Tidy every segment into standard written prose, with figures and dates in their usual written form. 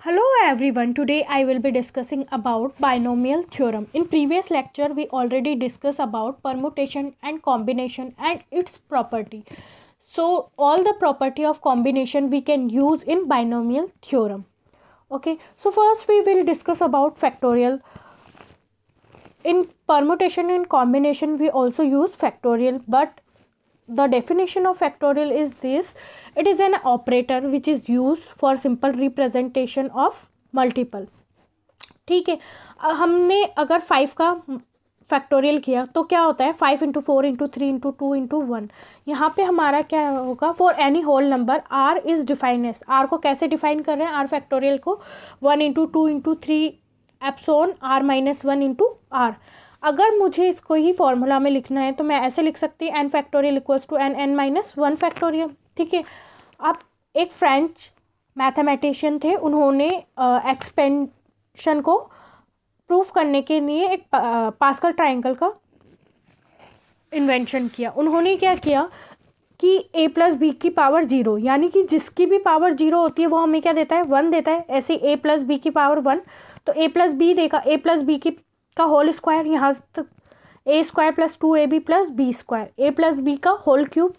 Hello everyone, today I will be discussing about binomial theorem. In previous lecture we already discussed about permutation and combination and its property. So all the property of combination we can use in binomial theorem. Okay, so first we will discuss about factorial. In permutation and combination we also use factorial, but the definition of factorial is this: it is an operator which is used for simple representation of multiple. ठीक है, हमने अगर 5 का factorial किया तो क्या होता है 5 इंटू 4 इंटू 3 इंटू 2 इंटू 1. यहाँ पे हमारा क्या होगा, for any whole number r is define as. R को कैसे डिफाइन कर रहे हैं, आर फैक्टोरियल को 1 इंटू 2 इंटू 3 एप्सोन आर माइनस 1 इंटू आर. अगर मुझे इसको ही फॉर्मूला में लिखना है तो मैं ऐसे लिख सकती हूँ n factorial equals to n minus 1 factorial. ठीक है, अब एक फ्रेंच मैथमेटिशियन थे, उन्होंने एक्सपेंशन को प्रूफ करने के लिए एक पास्कल ट्रायंगल का इन्वेंशन किया. उन्होंने क्या किया कि a प्लस बी की पावर 0, यानी कि जिसकी भी पावर 0 होती है वो हमें क्या देता है, 1 देता है. ऐसे a प्लस बी की पावर 1, तो a प्लस बी देगा a प्लस बी की का होल स्क्वायर, यहाँ तक a square plus 2ab plus B square, a plus B का whole cube,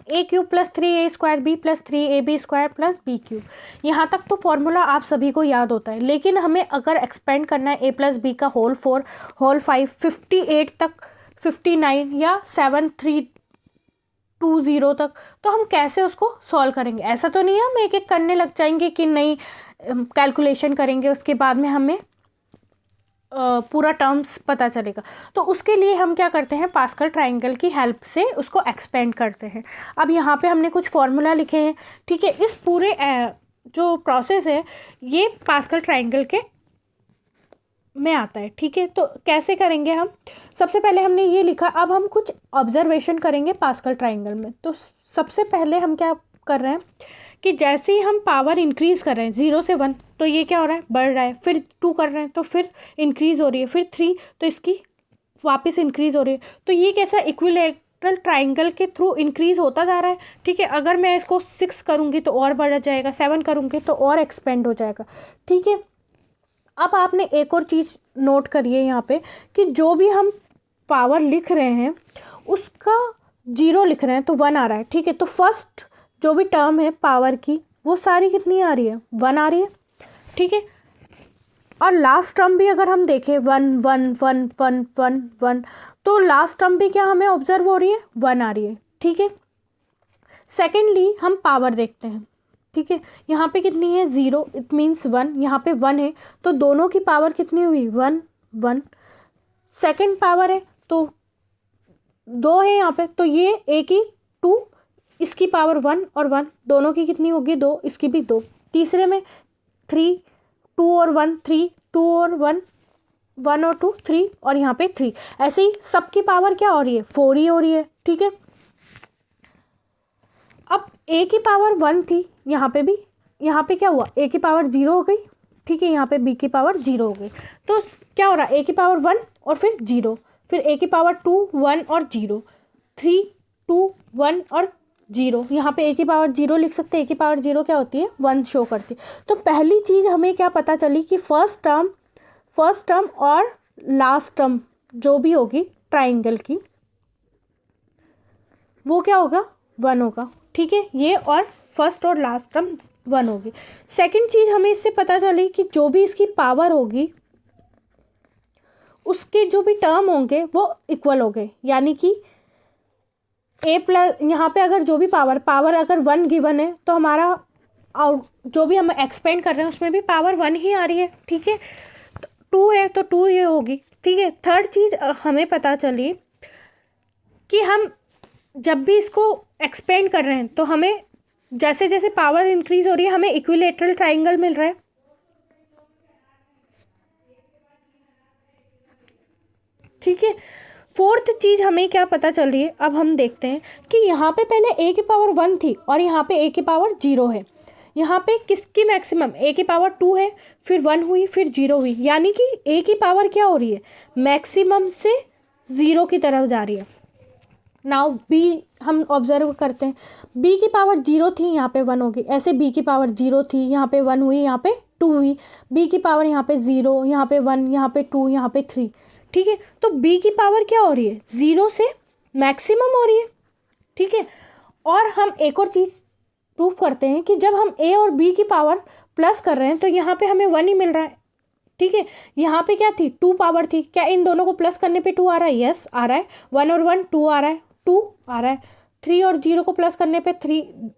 a cube plus 3a square b plus 3ab square plus b cube. यहाँ तक तो formula आप सभी को याद होता है, लेकिन हमें अगर एक्सपेंड करना है a प्लस बी का होल 4, होल 5, 58 तक, 59 या 7320 तक, तो हम कैसे उसको सॉल्व करेंगे. ऐसा तो नहीं है हम एक एक करने लग जाएंगे कि नहीं, कैलकुलेशन करेंगे उसके बाद में हमें पूरा टर्म्स पता चलेगा. तो उसके लिए हम क्या करते हैं, पास्कल ट्रायंगल की हेल्प से उसको एक्सपेंड करते हैं. अब यहाँ पे हमने कुछ फॉर्मूला लिखे हैं. ठीक है, इस पूरे जो प्रोसेस है ये पास्कल ट्रायंगल के में आता है. ठीक है, तो कैसे करेंगे हम, सबसे पहले हमने ये लिखा. अब हम कुछ ऑब्जर्वेशन करेंगे पास्कल ट्रायंगल में. तो सबसे पहले हम क्या कर रहे हैं कि जैसे ही हम पावर इंक्रीज़ कर रहे हैं 0 से 1, तो ये क्या हो रहा है, बढ़ रहा है. फिर 2 कर रहे हैं तो फिर इंक्रीज़ हो रही है. फिर 3 तो इसकी वापस इंक्रीज़ हो रही है. तो ये कैसा इक्विलैटरल ट्रायंगल के थ्रू इंक्रीज़ होता जा रहा है. ठीक है, अगर मैं इसको 6 करूँगी तो और बढ़ जाएगा, 7 करूँगी तो और एक्सपेंड हो जाएगा. ठीक है, अब आपने एक और चीज़ नोट करिए यहाँ पे कि जो भी हम पावर लिख रहे हैं उसका 0 लिख रहे हैं तो 1 आ रहा है. ठीक है, तो फर्स्ट जो भी टर्म है पावर की वो सारी कितनी आ रही है, 1 आ रही है. ठीक है, और लास्ट टर्म भी अगर हम देखें 1 1 1 1 1 1, तो लास्ट टर्म भी क्या हमें ऑब्जर्व हो रही है, 1 आ रही है. ठीक है, सेकेंडली हम पावर देखते हैं. ठीक है, यहाँ पे कितनी है, 0, इट मीन्स 1. यहाँ पे 1 है तो दोनों की पावर कितनी हुई, 1 1. सेकेंड पावर है तो 2 है यहाँ पे, तो ये a की 2, इसकी पावर 1 और 1, दोनों की कितनी होगी, 2, इसकी भी 2. तीसरे में 3, 2 और 1 3, 2 और 1, 1 और 2 3, और यहाँ पे 3. ऐसे ही सबकी पावर क्या हो रही है, 4 ही हो रही है. ठीक है, अब a की पावर 1 थी, यहाँ पे भी, यहाँ पे क्या हुआ, a की पावर 0 हो गई. ठीक है, यहाँ पे b की पावर 0 हो गई. तो क्या हो रहा है, a की पावर 1 और फिर 0, फिर a की पावर 2 1 और 0, 3 2 1 और 0. यहाँ पे a की पावर 0 लिख सकते हैं. a की पावर 0 क्या होती है, 1 शो करती है. तो पहली चीज़ हमें क्या पता चली कि फर्स्ट टर्म और लास्ट टर्म जो भी होगी ट्राइंगल की वो क्या होगा, 1 होगा. ठीक है, ये और फर्स्ट और लास्ट टर्म 1 होगी. सेकंड चीज़ हमें इससे पता चली कि जो भी इसकी पावर होगी उसके जो भी टर्म होंगे वो इक्वल हो गए. यानी कि a प्लस, यहाँ पे अगर जो भी पावर अगर 1 गिवन है तो हमारा जो भी हम एक्सपेंड कर रहे हैं उसमें भी पावर 1 ही आ रही है. ठीक है, 2 है तो 2 ये होगी. ठीक है, थर्ड चीज़ हमें पता चली कि हम जब भी इसको एक्सपेंड कर रहे हैं तो हमें जैसे जैसे पावर इंक्रीज हो रही है हमें इक्विलैटरल ट्रायंगल मिल रहा है. ठीक है, फोर्थ चीज़ हमें क्या पता चल रही है, अब हम देखते हैं कि यहाँ पे पहले a की पावर 1 थी और यहाँ पे a की पावर 0 है. यहाँ पे किसकी मैक्सिमम, a की पावर 2 है, फिर 1 हुई, फिर 0 हुई. यानी कि a की पावर क्या हो रही है, मैक्सिमम से 0 की तरफ जा रही है. नाउ b हम ऑब्जर्व करते हैं, b की पावर 0 थी, यहाँ पे 1 होगी. ऐसे b की पावर 0 थी, यहाँ पे 1 हुई, यहाँ पे 2v, b की पावर यहाँ पे 0, यहाँ पे 1, यहाँ पे 2, यहाँ पे 3, ठीक है। तो b की पावर क्या हो रही है, 0 से मैक्सिमम हो रही है, ठीक है। और हम एक और चीज़ प्रूव करते हैं कि जब हम a और b की पावर प्लस कर रहे हैं तो यहाँ पे हमें 1 ही मिल रहा है, ठीक है। यहाँ पे क्या थी, 2 पावर थी, क्या इन दोनों को प्लस करने पे 2 आ रहा है, यस आ रहा है। 1 और 1 2 आ रहा है, 2 आ रहा है। 3 और 0 को प्लस करने पे 3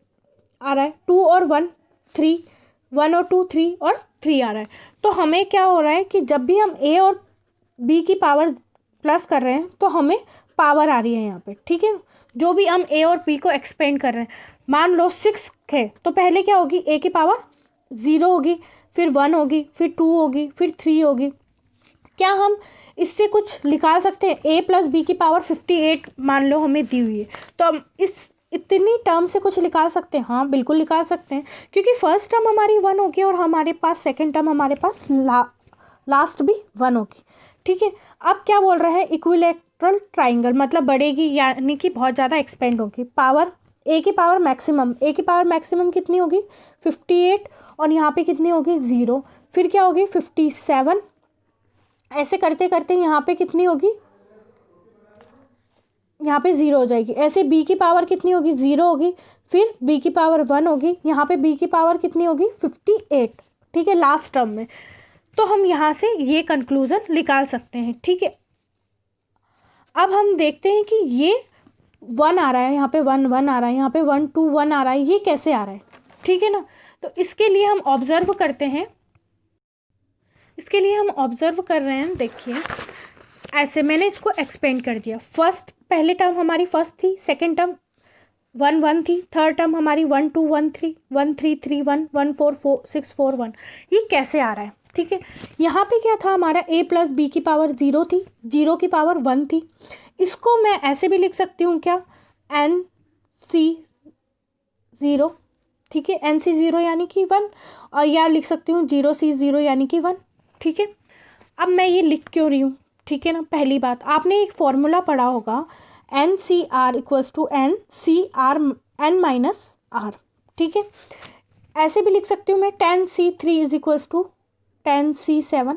आ रहा है, 2 और 1 3, 1 और 2 3 और 3 आ रहा है। तो हमें क्या हो रहा है कि जब भी हम a और b की पावर प्लस कर रहे हैं तो हमें पावर आ रही है यहाँ पे, ठीक है। जो भी हम a और b को एक्सपेंड कर रहे हैं, मान लो 6 है तो पहले क्या होगी, a की पावर 0 होगी, फिर 1 होगी, फिर 2 होगी, फिर 3 होगी। क्या हम इससे कुछ निकाल सकते हैं, a प्लस बी की पावर 58 मान लो हमें दी हुई है, तो हम इस इतनी टर्म से कुछ निकाल सकते हैं, हाँ बिल्कुल निकाल सकते हैं, क्योंकि फर्स्ट टर्म हमारी 1 होगी और हमारे पास सेकंड टर्म हमारे पास लास्ट भी 1 होगी, ठीक है। अब क्या बोल रहा है, इक्विलैटरल ट्राइंगल मतलब बढ़ेगी, यानी कि बहुत ज़्यादा एक्सपेंड होगी। पावर a की पावर मैक्सिमम कितनी होगी, 58, और यहाँ पे कितनी होगी, 0, फिर क्या होगी 57, ऐसे करते करते यहाँ पे कितनी होगी, यहाँ पे 0 हो जाएगी। ऐसे b की पावर कितनी होगी, 0 होगी, फिर b की पावर 1 होगी, यहाँ पे b की पावर कितनी होगी, 58, ठीक है, लास्ट टर्म में। तो हम यहाँ से ये कंक्लूज़न निकाल सकते हैं, ठीक है। अब हम देखते हैं कि ये 1 आ रहा है, यहाँ पे 1 1 आ रहा है, यहाँ पे 1 2 1 आ रहा है, ये कैसे आ रहा है, ठीक है ना। तो इसके लिए हम ऑब्जर्व करते हैं, इसके लिए हम ऑब्जर्व कर रहे हैं, देखिए ऐसे मैंने इसको एक्सपेंड कर दिया। फर्स्ट पहले टर्म हमारी फर्स्ट थी, सेकंड टर्म 1 1 थी, थर्ड टर्म हमारी 1 2 1 3 1 3 3 1 1 4 4 6 4 1, ये कैसे आ रहा है, ठीक है। यहाँ पे क्या था हमारा, a प्लस बी की पावर 0 थी, 0 की पावर 1 थी। इसको मैं ऐसे भी लिख सकती हूँ क्या, NC0, ठीक है, NC0 यानी कि 1, और या लिख सकती हूँ 0C0 यानी कि 1, ठीक है। अब मैं ये लिख क्यों रही हूँ, ठीक है ना। पहली बात, आपने एक फॉर्मूला पढ़ा होगा, NCR equals to NCR N minus R, ठीक है। ऐसे भी लिख सकती हूँ मैं, 10C3 is equals to 10C7,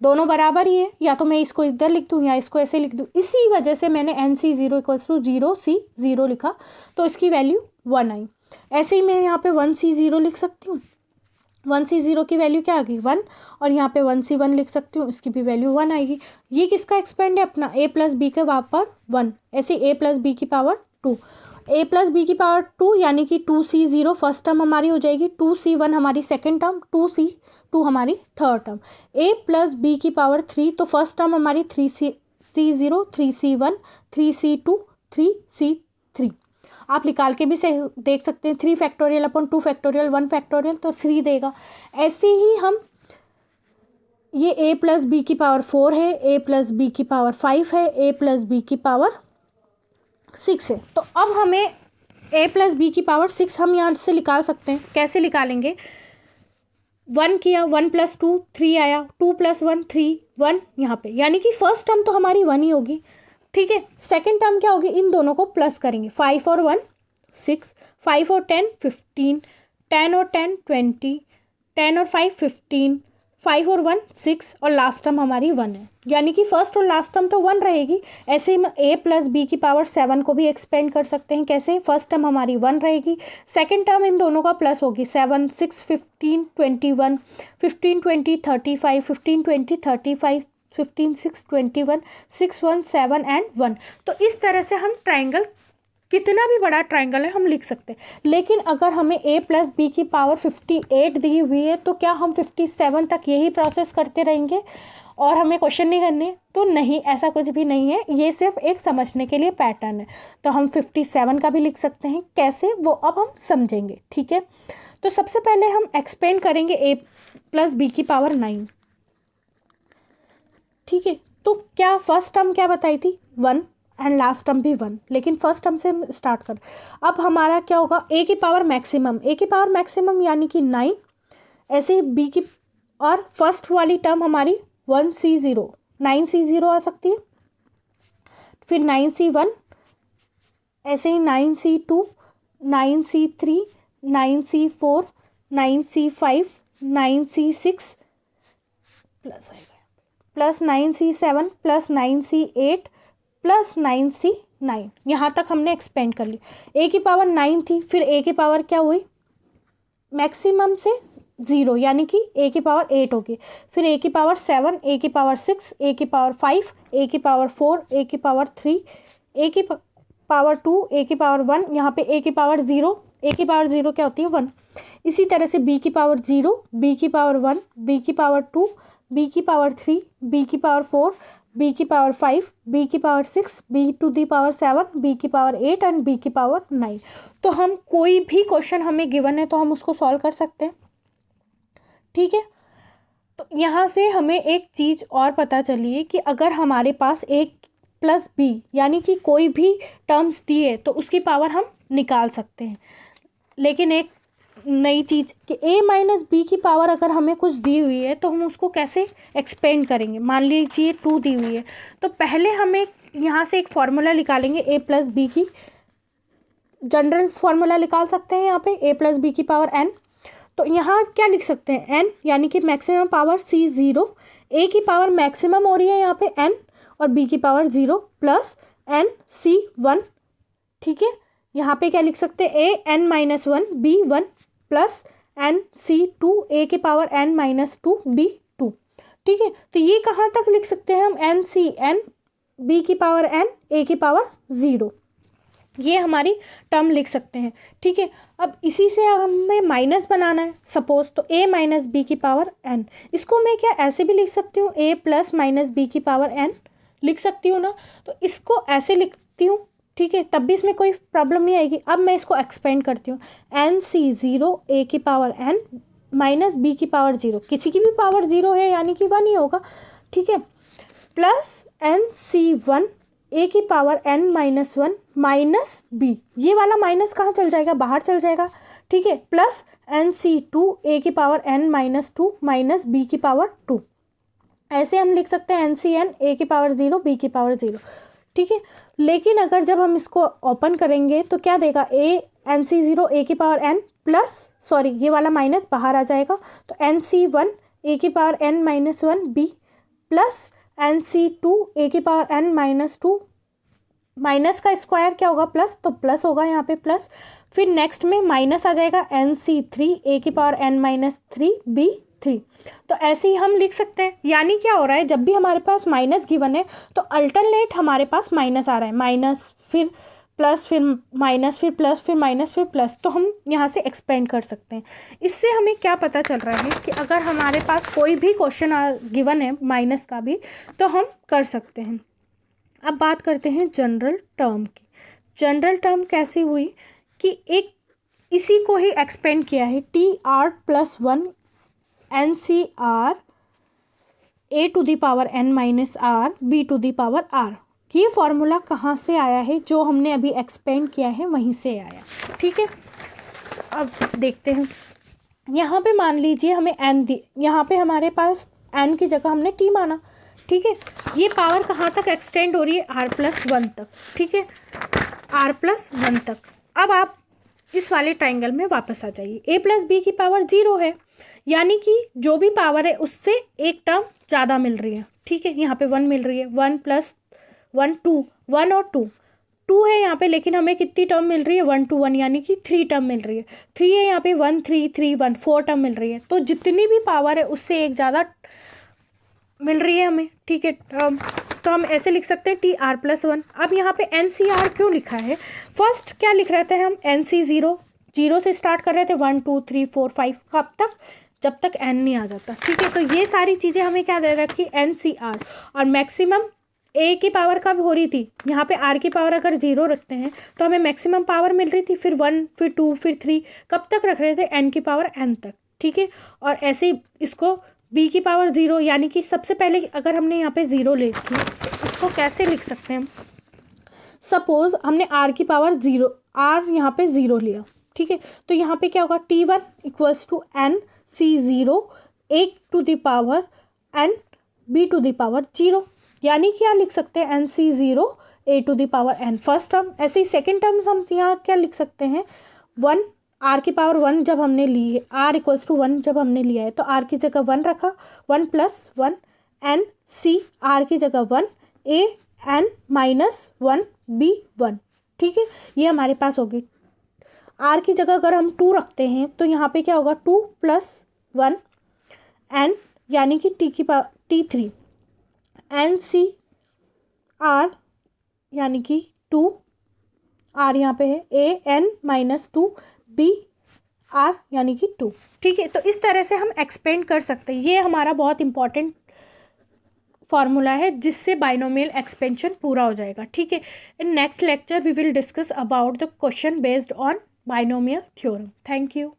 दोनों बराबर ही है, या तो मैं इसको इधर लिख दूँ या इसको ऐसे लिख दूँ। इसी वजह से मैंने NC0 इक्वल्स टू 0C0 लिखा, तो इसकी वैल्यू 1 आई। ऐसे ही मैं यहाँ पे 1C0 लिख सकती हूँ, 1C0 की वैल्यू क्या आ गई, 1, और यहाँ पे 1C1 लिख सकती हूँ, इसकी भी वैल्यू 1 आएगी। ये किसका एक्सपेंड है, अपना a प्लस बी के पावर 1, ऐसे a प्लस बी की पावर 2, a प्लस बी की पावर 2 यानी कि 2C0 फर्स्ट टर्म हमारी हो जाएगी, 2C1 हमारी सेकेंड टर्म, 2C2 हमारी third term. a plus B की पावर 3, तो फर्स्ट टर्म हमारी 3C0 3C1 3C2 3C3, आप निकाल के भी से देख सकते हैं, 3 फैक्टोरियल अपन 2 फैक्टोरियल 1 फैक्टोरियल तो 3 देगा। ऐसे ही हम ये a प्लस बी की पावर 4 है, a प्लस बी की पावर 5 है, a प्लस बी की पावर 6 है। तो अब हमें a प्लस बी की पावर 6 हम यहाँ से निकाल सकते हैं, कैसे निकालेंगे, 1 किया, 1 प्लस 2 3 आया, 2 प्लस 1 3 1 यहाँ पे, यानी कि फर्स्ट टर्म तो हमारी 1 ही होगी, ठीक है। सेकंड टर्म क्या होगी, इन दोनों को प्लस करेंगे, 5 और 1 6, 5 और 10 15, 10 और 10 20, 10 और 5 15, 5 और 1 6, और लास्ट टर्म हमारी 1 है, यानी कि फर्स्ट और लास्ट टर्म तो 1 रहेगी। ऐसे ही हम a प्लस बी की पावर 7 को भी एक्सपेंड कर सकते हैं, कैसे, फर्स्ट टर्म हमारी 1 रहेगी, सेकंड टर्म इन दोनों का प्लस होगी, 7 6 15 21 15 20 35 15 20 35 15 6 21 6 1 7 एंड 1। तो इस तरह से हम ट्राइंगल, कितना भी बड़ा ट्राइंगल है हम लिख सकते हैं। लेकिन अगर हमें a प्लस बी की पावर 58 दी हुई है तो क्या हम 57 तक यही प्रोसेस करते रहेंगे और हमें क्वेश्चन नहीं करने, तो नहीं, ऐसा कुछ भी नहीं है, ये सिर्फ एक समझने के लिए पैटर्न है। तो हम 57 का भी लिख सकते हैं, कैसे वो अब हम समझेंगे, ठीक है। तो सबसे पहले हम एक्सपेंड करेंगे a प्लस बी की पावर 9, ठीक है। तो क्या फर्स्ट टर्म क्या बताई थी, 1, एंड लास्ट टर्म भी 1, लेकिन फर्स्ट टर्म से हम स्टार्ट कर। अब हमारा क्या होगा, a की पावर मैक्सिमम यानी कि 9, ऐसे b की, और फर्स्ट वाली टर्म हमारी 1C0 9C0 आ सकती है, फिर 9C1, ऐसे ही 9C2 9C3 9C4 9C5 9C6 plus आएगा plus 9C7 plus 9C8 plus 9C9। यहाँ तक हमने एक्सपेंड कर ली। ए की पावर 9 थी, फिर ए की पावर क्या हुई, मैक्सिमम से 0 यानी कि ए की पावर 8 होगी, फिर ए की पावर 7, ए की पावर 6, ए की पावर 5, ए की पावर 4, ए की पावर 3, ए की पावर 2, ए की पावर 1, यहाँ पे ए की पावर 0, ए की पावर 0 क्या होती है 1। इसी तरह से बी की पावर 0, बी की पावर 1, बी की पावर 2, बी की पावर 3, बी की पावर 4, बी की पावर 5, बी की power 6, b to the power 7, b की पावर 8 एंड बी की पावर 9। तो हम कोई भी क्वेश्चन हमें गिवन है तो हम उसको सॉल्व कर सकते हैं, ठीक है। तो यहाँ से हमें एक चीज़ और पता चली है कि अगर हमारे पास एक प्लस बी यानी कि कोई भी टर्म्स दिए तो उसकी पावर हम निकाल सकते हैं। लेकिन एक नई चीज़ कि a माइनस बी की पावर अगर हमें कुछ दी हुई है तो हम उसको कैसे एक्सपेंड करेंगे। मान लीजिए 2 दी हुई है तो पहले हमें यहाँ से एक फार्मूला निकालेंगे a प्लस बी की, जनरल फार्मूला निकाल सकते हैं यहाँ पे a प्लस बी की पावर n। तो यहाँ क्या लिख सकते हैं n यानी कि मैक्सिमम पावर C0, a की पावर मैक्सिमम हो रही है यहाँ पे n और b की पावर 0 प्लस n C1, ठीक है। यहाँ पे क्या लिख सकते हैं a n minus 1 b 1 plus n C2, a की पावर n माइनस 2 b 2, ठीक है। तो ये कहाँ तक लिख सकते हैं हम n C n b की पावर n a की पावर 0, ये हमारी टर्म लिख सकते हैं, ठीक है। अब इसी से हमें माइनस बनाना है सपोज, तो a माइनस बी की पावर n, इसको मैं क्या ऐसे भी लिख सकती हूँ a प्लस माइनस बी की पावर n लिख सकती हूँ ना। तो इसको ऐसे लिखती हूँ, ठीक है, तब भी इसमें कोई प्रॉब्लम नहीं आएगी। अब मैं इसको एक्सपेंड करती हूँ NC0 a की पावर n माइनस बी की पावर 0, किसी की भी पावर 0 है यानी कि 1 ही होगा, ठीक है, प्लस NC1 a की power n minus 1 minus b, ये वाला माइनस कहाँ चल जाएगा, बाहर चल जाएगा, ठीक है, प्लस NC2 a की power n minus 2 minus b की पावर 2। ऐसे हम लिख सकते हैं NCn a की पावर 0 b की पावर 0, ठीक है। लेकिन अगर जब हम इसको ओपन करेंगे तो क्या देगा, NC0 a की पावर n प्लस, सॉरी ये वाला माइनस बाहर आ जाएगा, तो NC1 a की power n minus 1 b plus NC2 a की पावर n माइनस 2, माइनस का स्क्वायर क्या होगा प्लस, तो प्लस होगा यहाँ पे प्लस, फिर नेक्स्ट में माइनस आ जाएगा NC3 a की पावर n माइनस 3 b 3। तो ऐसे ही हम लिख सकते हैं। यानी क्या हो रहा है, जब भी हमारे पास माइनस गिवन है तो अल्टरनेट हमारे पास माइनस आ रहा है, माइनस फिर प्लस फिर माइनस फिर प्लस फिर माइनस फिर प्लस, तो हम यहाँ से एक्सपेंड कर सकते हैं। इससे हमें क्या पता चल रहा है कि अगर हमारे पास कोई भी क्वेश्चन गिवन है माइनस का भी तो हम कर सकते हैं। अब बात करते हैं जनरल टर्म की। जनरल टर्म कैसी हुई कि एक इसी को ही एक्सपेंड किया है, TR plus 1 NCR a to the power n minus r b to the power r। ये फॉर्मूला कहाँ से आया है, जो हमने अभी एक्सपेंड किया है वहीं से आया, ठीक है। अब देखते हैं, यहाँ पे मान लीजिए हमें n दी, यहाँ पे हमारे पास n की जगह हमने t माना, ठीक है। ये पावर कहाँ तक एक्सटेंड हो रही है, r प्लस 1 तक, ठीक है, r प्लस 1 तक। अब आप इस वाले ट्राइंगल में वापस आ जाइए, a प्लस बी की पावर 0 है यानी कि जो भी पावर है उससे एक टर्म ज़्यादा मिल रही है, ठीक है। यहाँ पे 1 मिल रही है, 1 प्लस 1 2, 1 और 2 है यहाँ पे, लेकिन हमें कितनी टर्म मिल रही है, 1 2 1 यानी कि 3 टर्म मिल रही है। 3 है यहाँ पे, 1 3 3 1 4 टर्म मिल रही है। तो जितनी भी पावर है उससे एक ज़्यादा मिल रही है हमें, ठीक है। तो हम ऐसे लिख सकते हैं TR प्लस 1। अब यहाँ पे NCR क्यों लिखा है, फर्स्ट क्या लिख रहे थे हम, NC0 0 से स्टार्ट कर रहे थे, 1 2 3 4 5, कब तक, जब तक n नहीं आ जाता, ठीक है। तो ये सारी चीज़ें हमें क्या दे रखी, NCR, और मैक्सिमम a की पावर कब हो रही थी, यहाँ पे r की पावर अगर 0 रखते हैं तो हमें मैक्सिमम पावर मिल रही थी, फिर 1 फिर 2 फिर 3, कब तक रख रहे थे, n की पावर n तक, ठीक है। और ऐसे ही इसको b की पावर 0 यानी कि सबसे पहले अगर हमने यहाँ पे 0 ले ली तो इसको कैसे लिख सकते हैं, सपोज हमने r की पावर 0, r यहाँ पे 0 लिया, ठीक है। तो यहाँ पे क्या होगा, T1 equals to NC0 a to the power n b to the power 0, यानी क्या लिख सकते हैं, NC0 a to the power n first term. ऐसे ही सेकेंड टर्म हम यहाँ क्या लिख सकते हैं, 1 आर की पावर 1 जब हमने ली है, आर इक्वल्स टू 1 जब हमने लिया है तो आर की जगह 1 रखा, 1 + 1 एन सी, आर की जगह 1, ए एन -1 बी 1। ठीक है, ये हमारे पास होगी। आर की जगह अगर हम 2 रखते हैं तो यहाँ पे क्या होगा, 2 + 1 एन यानी कि टी की power T3, N C R यानी कि 2, आर यहाँ पे है, ए एन -2 बी आर यानी कि 2। ठीक है, तो इस तरह से हम एक्सपेंड कर सकते हैं। ये हमारा बहुत इंपॉर्टेंट फॉर्मूला है जिससे बाइनोमियल एक्सपेंशन पूरा हो जाएगा। ठीक है, in next lecture we will discuss about the question based on binomial theorem. Thank you.